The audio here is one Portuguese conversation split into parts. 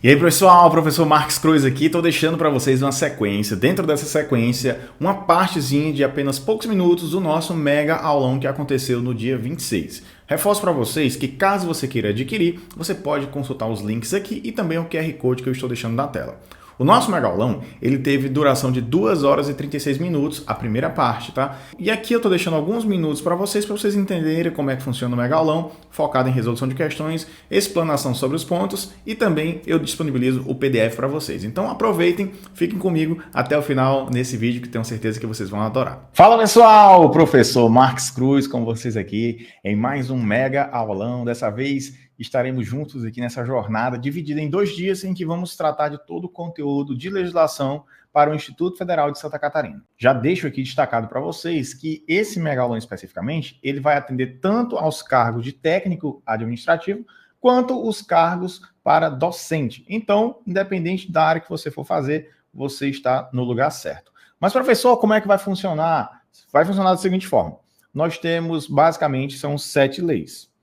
E aí, pessoal, professor Marques Cruz aqui, estou deixando para vocês uma sequência. Dentro dessa sequência, uma partezinha de apenas poucos minutos do nosso mega aulão que aconteceu no dia 26. Reforço para vocês que caso você queira adquirir, você pode consultar os links aqui e também o QR Code que eu estou deixando na tela. O nosso mega aulão, ele teve duração de 2 horas e 36 minutos, a primeira parte, tá? E aqui eu tô deixando alguns minutos para vocês entenderem como é que funciona o mega aulão, focado em resolução de questões, explanação sobre os pontos e também eu disponibilizo o PDF para vocês. Então aproveitem, fiquem comigo até o final nesse vídeo que tenho certeza que vocês vão adorar. Fala pessoal, professor Marques Cruz com vocês aqui em mais um mega aulão. Dessa vez estaremos juntos aqui nessa jornada, dividida em 2 dias, em que vamos tratar de todo o conteúdo de legislação para o Instituto Federal de Santa Catarina. Já deixo aqui destacado para vocês que esse mega aulão especificamente, ele vai atender tanto aos cargos de técnico administrativo, quanto os cargos para docente. Então, independente da área que você for fazer, você está no lugar certo. Mas, professor, como é que vai funcionar? Vai funcionar da seguinte forma. Nós temos, basicamente, são 7 leis.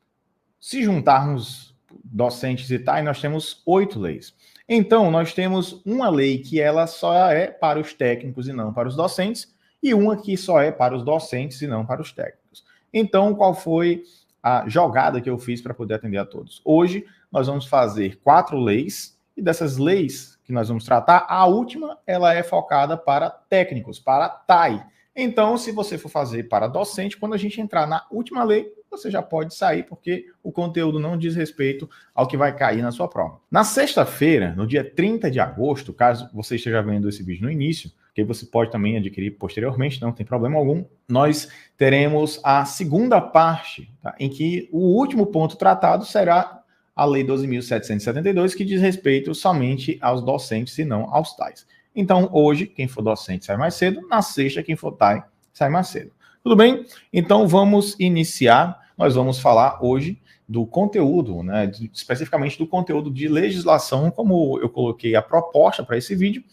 Se juntarmos docentes e tal, nós temos 8 leis. Então, nós temos uma lei que ela só é para os técnicos e não para os docentes, e uma que só é para os docentes e não para os técnicos. Então, qual foi a jogada que eu fiz para poder atender a todos? Hoje, nós vamos fazer 4 leis, e dessas leis que nós vamos tratar, a última, ela é focada para técnicos, para TAI. Então, se você for fazer para docente, quando a gente entrar na última lei, você já pode sair, porque o conteúdo não diz respeito ao que vai cair na sua prova. Na sexta-feira, no dia 30 de agosto, caso você esteja vendo esse vídeo no início, que você pode também adquirir posteriormente, não tem problema algum, nós teremos a segunda parte, tá, em que o último ponto tratado será a Lei 12.772, que diz respeito somente aos docentes e não aos tais. Então, hoje, quem for docente sai mais cedo, na sexta, quem for TAI sai mais cedo. Tudo bem? Então, vamos iniciar. Nós vamos falar hoje do conteúdo, né, especificamente do conteúdo de legislação, como eu coloquei a proposta para esse vídeo,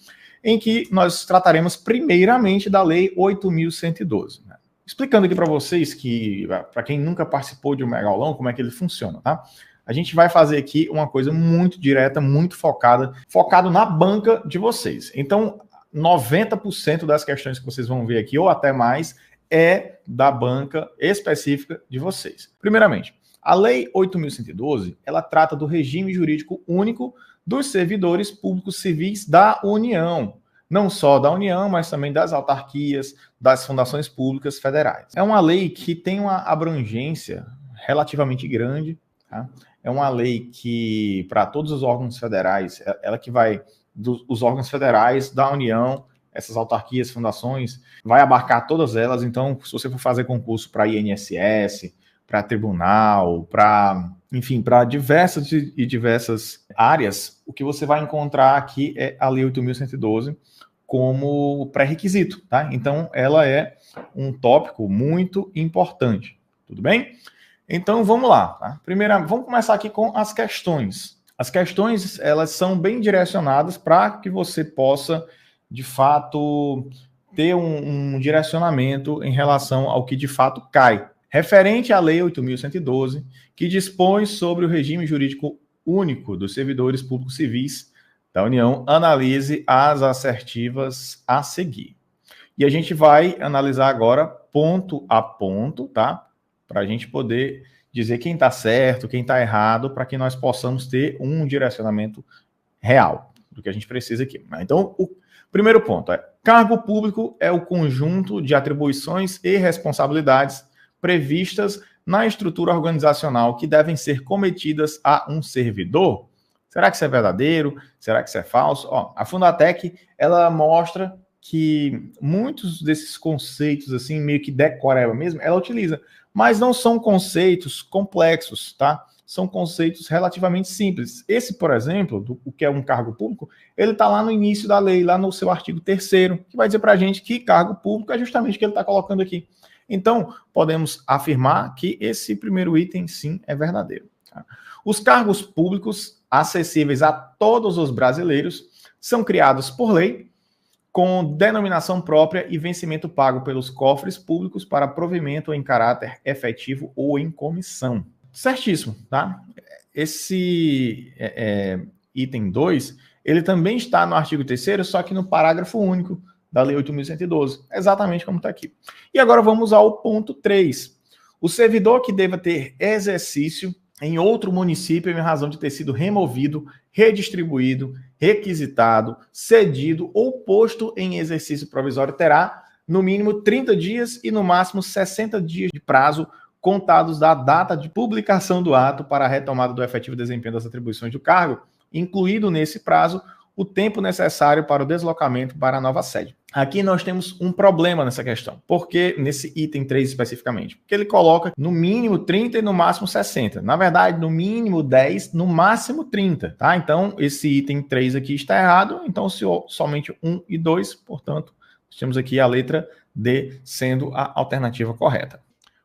em que nós trataremos primeiramente da Lei 8.112. Né? Explicando aqui para vocês que, para quem nunca participou de um mega aulão, como é que ele funciona, tá? A gente vai fazer aqui uma coisa muito direta, muito focado na banca de vocês. Então, 90% das questões que vocês vão ver aqui, ou até mais, é da banca específica de vocês. Primeiramente, a Lei 8.112, ela trata do regime jurídico único dos servidores públicos civis da União. Não só da União, mas também das autarquias, das fundações públicas federais. É uma lei que tem uma abrangência relativamente grande, tá? É uma lei que, para todos os órgãos federais, ela que vai dos órgãos federais, da União, essas autarquias, fundações, vai abarcar todas elas. Então, se você for fazer concurso para INSS, para tribunal, para, enfim, para diversas áreas, o que você vai encontrar aqui é a Lei 8.112 como pré-requisito, tá? Então, ela é um tópico muito importante, tudo bem? Então, vamos lá, tá? Primeiro, vamos começar aqui com as questões. As questões, elas são bem direcionadas para que você possa, de fato, ter um direcionamento em relação ao que de fato cai. Referente à Lei 8.112, que dispõe sobre o regime jurídico único dos servidores públicos civis da União, analise as assertivas a seguir. E a gente vai analisar agora ponto a ponto, tá? Para a gente poder dizer quem está certo, quem está errado, para que nós possamos ter um direcionamento real do que a gente precisa aqui. Então, o primeiro ponto é: cargo público é o conjunto de atribuições e responsabilidades previstas na estrutura organizacional que devem ser cometidas a um servidor. Será que isso é verdadeiro? Será que isso é falso? Ó, a Fundatec, ela mostra que muitos desses conceitos, assim, meio que decoreba mesmo, ela utiliza, mas não são conceitos complexos, tá? São conceitos relativamente simples. Esse, por exemplo, o que é um cargo público, ele está lá no início da lei, lá no seu artigo 3º, que vai dizer para a gente que cargo público é justamente o que ele está colocando aqui. Então, podemos afirmar que esse primeiro item, sim, é verdadeiro. Tá? Os cargos públicos acessíveis a todos os brasileiros são criados por lei, com denominação própria e vencimento pago pelos cofres públicos para provimento em caráter efetivo ou em comissão. Certíssimo, tá? item 2, ele também está no artigo 3º, só que no parágrafo único da Lei 8.112, exatamente como está aqui. E agora vamos ao ponto 3. O servidor que deva ter exercício em outro município em razão de ter sido removido, redistribuído, requisitado, cedido ou posto em exercício provisório terá, no mínimo, 30 dias e, no máximo, 60 dias de prazo contados da data de publicação do ato para a retomada do efetivo desempenho das atribuições do cargo, incluído nesse prazo o tempo necessário para o deslocamento para a nova sede. Aqui nós temos um problema nessa questão. Por que nesse item 3 especificamente? Porque ele coloca no mínimo 30 e no máximo 60. Na verdade, no mínimo 10, no máximo 30. Tá? Então, esse item 3 aqui está errado. Então, somente 1 e 2, portanto, temos aqui a letra D sendo a alternativa correta.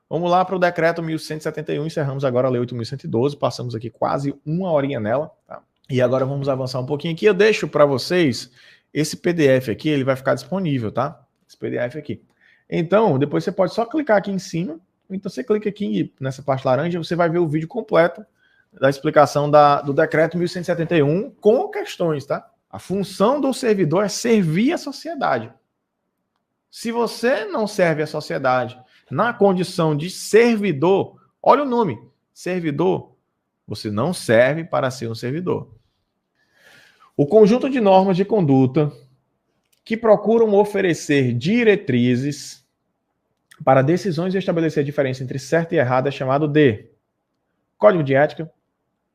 Vamos lá para o decreto 1171, encerramos agora a lei 8.112, passamos aqui quase uma horinha nela, tá? E agora vamos avançar um pouquinho aqui. Eu deixo para vocês esse PDF aqui, ele vai ficar disponível, tá? Esse PDF aqui. Então, depois você pode só clicar aqui em cima, então você clica aqui nessa parte laranja, você vai ver o vídeo completo da explicação do decreto 1171 com questões, tá? A função do servidor é servir a sociedade. Se você não serve a sociedade na condição de servidor, olha o nome, servidor, você não serve para ser um servidor. O conjunto de normas de conduta que procuram oferecer diretrizes para decisões e estabelecer a diferença entre certo e errado é chamado de Código de Ética,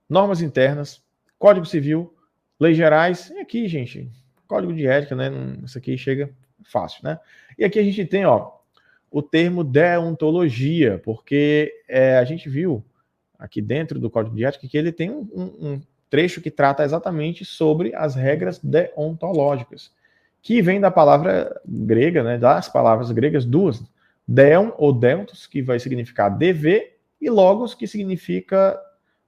normas internas, Código Civil, leis gerais, e aqui, gente, Código de Ética, né? Isso aqui chega fácil, né? E aqui a gente tem, ó, o termo deontologia, porque a gente viu aqui dentro do Código de Ética que ele tem um trecho que trata exatamente sobre as regras deontológicas, que vem da palavra grega, né, das palavras gregas duas, deon ou deontos, que vai significar dever, e logos, que significa,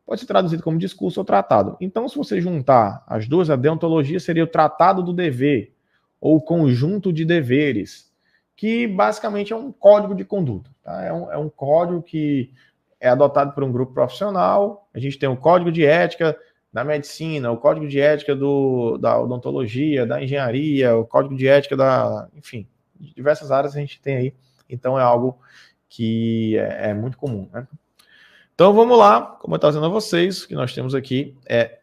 pode ser traduzido como discurso ou tratado. Então, se você juntar as duas, a deontologia seria o tratado do dever, ou conjunto de deveres, que basicamente é um código de conduta. Tá? É um código que é adotado por um grupo profissional. A gente tem o código de ética da medicina, o código de ética da odontologia, da engenharia, o código de ética enfim, de diversas áreas a gente tem aí. Então é algo que é muito comum, né? Então vamos lá, como eu estava dizendo a vocês, o que nós temos aqui é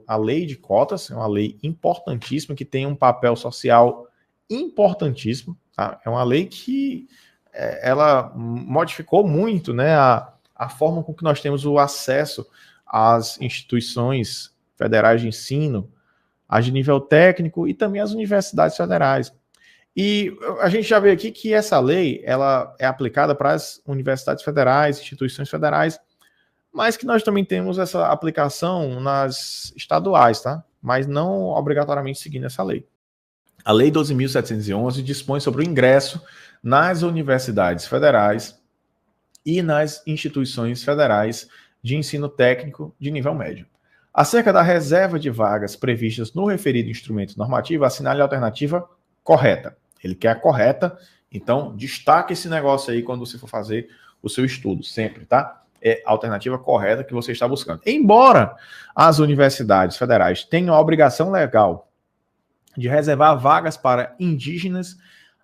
a lei de cotas, é uma lei importantíssima, que tem um papel social importantíssimo, tá? É uma lei que ela modificou muito, né, a forma com que nós temos o acesso às instituições federais de ensino, as de nível técnico e também as universidades federais. E a gente já vê aqui que essa lei ela é aplicada para as universidades federais, instituições federais, mas que nós também temos essa aplicação nas estaduais, tá? Mas não obrigatoriamente seguindo essa lei. A Lei 12.711 dispõe sobre o ingresso nas universidades federais e nas instituições federais de ensino técnico de nível médio. Acerca da reserva de vagas previstas no referido instrumento normativo, assinale a alternativa correta. Ele quer a correta, então destaque esse negócio aí quando você for fazer o seu estudo, sempre, tá? É a alternativa correta que você está buscando. Embora as universidades federais tenham a obrigação legal de reservar vagas para indígenas,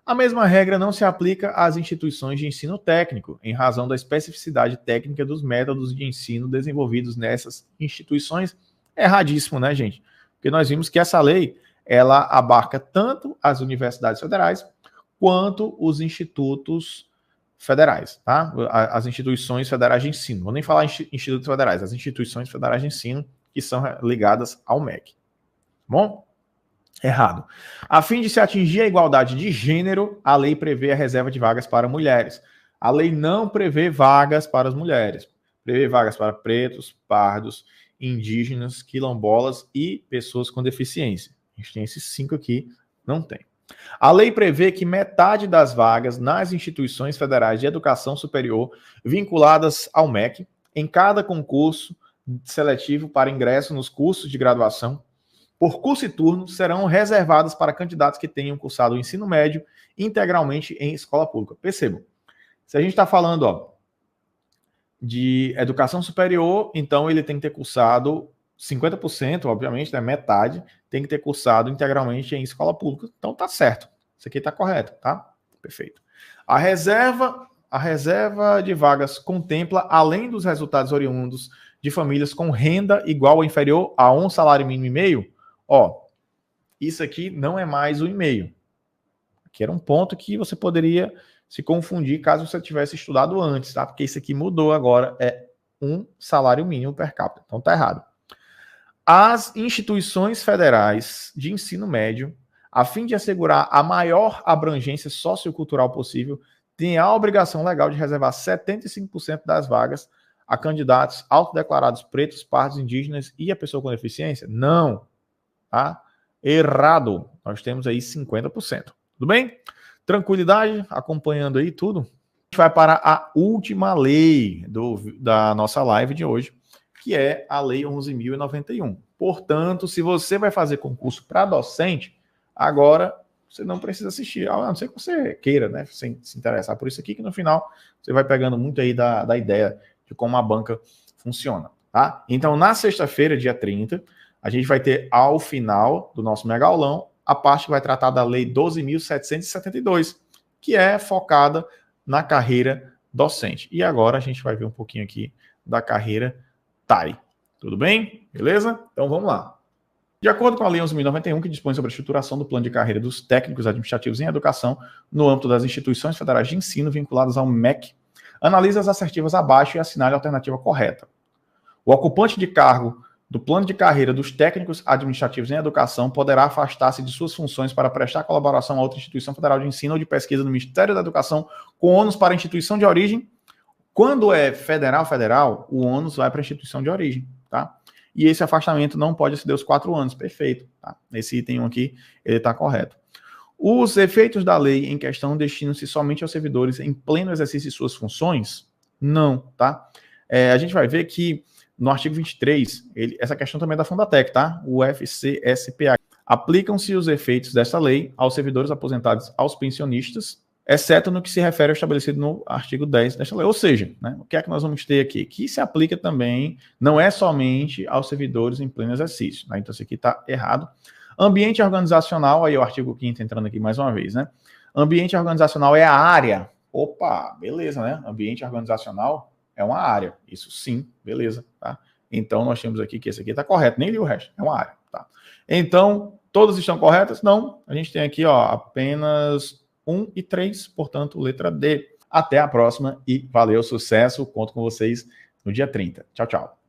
a mesma regra não se aplica às instituições de ensino técnico, em razão da especificidade técnica dos métodos de ensino desenvolvidos nessas instituições. É erradíssimo, né, gente? Porque nós vimos que essa lei, ela abarca tanto as universidades federais quanto os institutos federais, tá? As instituições federais de ensino. Vou nem falar institutos federais, as instituições federais de ensino que são ligadas ao MEC. Bom? Errado. A fim de se atingir a igualdade de gênero, a lei prevê a reserva de vagas para mulheres. A lei não prevê vagas para as mulheres. Prevê vagas para pretos, pardos, indígenas, quilombolas e pessoas com deficiência. A gente tem esses 5 aqui, não tem. A lei prevê que metade das vagas nas instituições federais de educação superior vinculadas ao MEC, em cada concurso seletivo para ingresso nos cursos de graduação, por curso e turno, serão reservadas para candidatos que tenham cursado o ensino médio integralmente em escola pública. Percebam, se a gente está falando de educação superior, então ele tem que ter cursado 50%, obviamente, né, metade, tem que ter cursado integralmente em escola pública. Então tá certo. Isso aqui tá correto, tá? Perfeito. A reserva de vagas contempla, além dos resultados oriundos de famílias com renda igual ou inferior a um salário mínimo e meio, ó, isso aqui não é mais o e-mail. Aqui era um ponto que você poderia se confundir caso você tivesse estudado antes, tá? Porque isso aqui mudou agora, é um salário mínimo per capita. Então tá errado. As instituições federais de ensino médio, a fim de assegurar a maior abrangência sociocultural possível, têm a obrigação legal de reservar 75% das vagas a candidatos autodeclarados pretos, pardos, indígenas e a pessoa com deficiência? Não. Tá? Errado. Nós temos aí 50%. Tudo bem? Tranquilidade, acompanhando aí tudo. A gente vai para a última lei da nossa live de hoje, que é a Lei 11.091. Portanto, se você vai fazer concurso para docente, agora você não precisa assistir, a não ser que você queira, né, se interessar por isso aqui, que no final você vai pegando muito aí da ideia de como a banca funciona, tá? Então, na sexta-feira, dia 30, a gente vai ter, ao final do nosso mega aulão, a parte que vai tratar da Lei 12.772, que é focada na carreira docente. E agora a gente vai ver um pouquinho aqui da carreira TAI. Tudo bem? Beleza? Então vamos lá. De acordo com a Lei 11.091, que dispõe sobre a estruturação do plano de carreira dos técnicos administrativos em educação no âmbito das instituições federais de ensino vinculadas ao MEC, analise as assertivas abaixo e assinale a alternativa correta. O ocupante de cargo do plano de carreira dos técnicos administrativos em educação poderá afastar-se de suas funções para prestar colaboração a outra instituição federal de ensino ou de pesquisa do Ministério da Educação com ônus para a instituição de origem. Quando é federal, o ônus vai para a instituição de origem, tá? E esse afastamento não pode exceder os 4 anos, perfeito, tá? Esse item 1 aqui, ele está correto. Os efeitos da lei em questão destinam-se somente aos servidores em pleno exercício de suas funções? Não, tá? A gente vai ver que no artigo 23, essa questão também é da Fundatec, tá? O FCSPA. Aplicam-se os efeitos dessa lei aos servidores aposentados, aos pensionistas, exceto no que se refere ao estabelecido no artigo 10 desta lei. Ou seja, né, o que é que nós vamos ter aqui? Que se aplica também, não é somente aos servidores em pleno exercício. Né? Então, isso aqui está errado. Ambiente organizacional, aí o artigo 5º entrando aqui mais uma vez, né? Ambiente organizacional é a área. Opa, beleza, né? Ambiente organizacional é uma área. Isso sim, beleza, tá? Então, nós temos aqui que esse aqui está correto, nem li o resto, é uma área, tá? Então, todas estão corretas? Não. A gente tem aqui, ó, apenas 1 e 3, portanto, letra D. Até a próxima e valeu, sucesso. Conto com vocês no dia 30. Tchau, tchau.